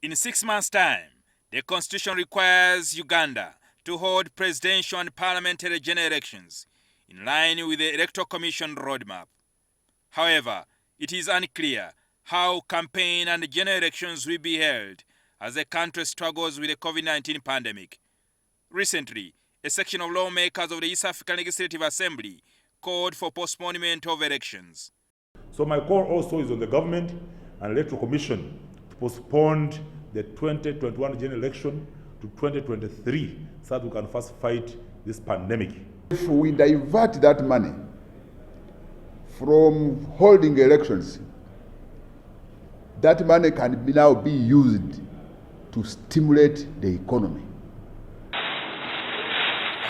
In 6 months' time, the constitution requires Uganda to hold presidential and parliamentary general elections in line with the Electoral Commission roadmap. However, it is unclear how campaign and general elections will be held as the country struggles with the COVID-19 pandemic. Recently, a section of lawmakers of the East African Legislative Assembly called for postponement of elections. So my call also is on the government and Electoral Commission to postpone the 2021 general election to 2023 so that we can first fight this pandemic. If we divert that money from holding elections, that money can now be used to stimulate the economy.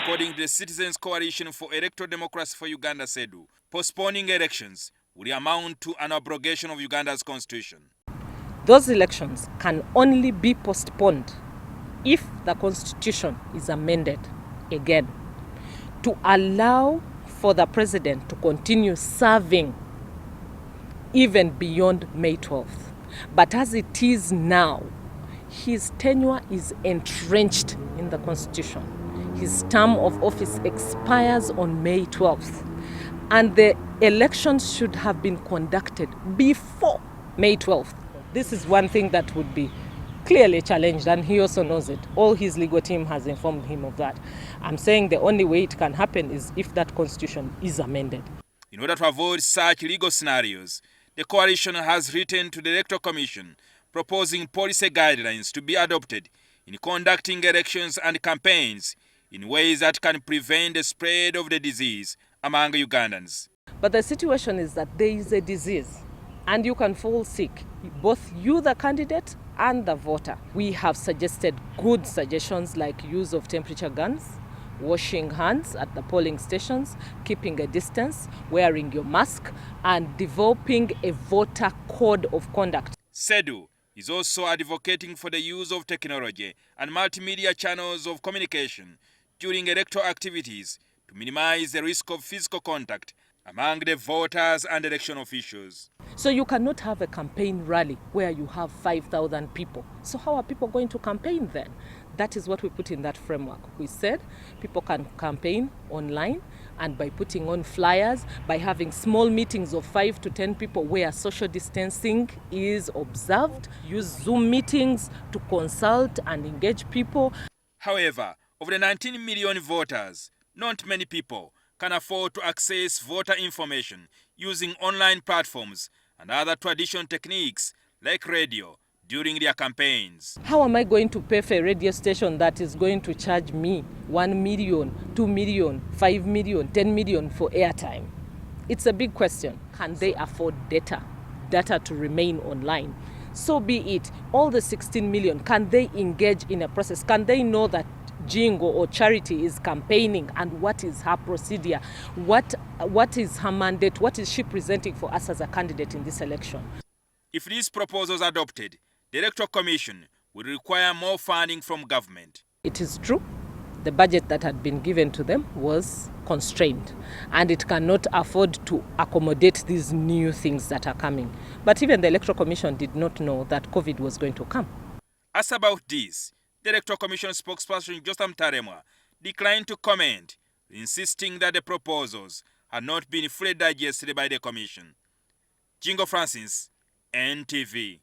According to the Citizens Coalition for Electoral Democracy for Uganda, CEDU, postponing elections will amount to an abrogation of Uganda's constitution. Those elections can only be postponed if the constitution is amended again to allow for the president to continue serving even beyond May 12th. But as it is now, his tenure is entrenched in the constitution. His term of office expires on May 12th, and the elections should have been conducted before May 12th. This is one thing that would be clearly challenged, and he also knows it. All his legal team has informed him of that. I'm saying the only way it can happen is if that constitution is amended. In order to avoid such legal scenarios, the coalition has written to the Electoral Commission proposing policy guidelines to be adopted in conducting elections and campaigns in ways that can prevent the spread of the disease among Ugandans. But the situation is that there is a disease and you can fall sick, both you the candidate and the voter. We have suggested good suggestions like use of temperature guns, washing hands at the polling stations, keeping a distance, wearing your mask, and developing a voter code of conduct. CEDU is also advocating for the use of technology and multimedia channels of communication during electoral activities to minimize the risk of physical contact among the voters and election officials. So you cannot have a campaign rally where you have 5,000 people. So how are people going to campaign then? That is what we put in that framework. We said people can campaign online and by putting on flyers, by having small meetings of 5 to 10 people where social distancing is observed, use Zoom meetings to consult and engage people. However, of the 19 million voters, not many people can afford to access voter information using online platforms and other traditional techniques like radio during their campaigns. How am I going to pay for a radio station that is going to charge me 1 million, 2 million, 5 million, 10 million for airtime? It's a big question. Can they afford data to remain online? So be it. All the 16 million, can they engage in a process? Can they know that Jingo or Charity is campaigning and what is her procedure? What is her mandate? What is she presenting for us as a candidate in this election? If these proposals are adopted, the Electoral Commission will require more funding from government. It is true. The budget that had been given to them was constrained and it cannot afford to accommodate these new things that are coming. But even the Electoral Commission did not know that COVID was going to come. As about this, the Electoral Commission spokesperson Jotham Taremwa declined to comment, insisting that the proposals had not been fully digested by the Commission. Jingo Francis, NTV.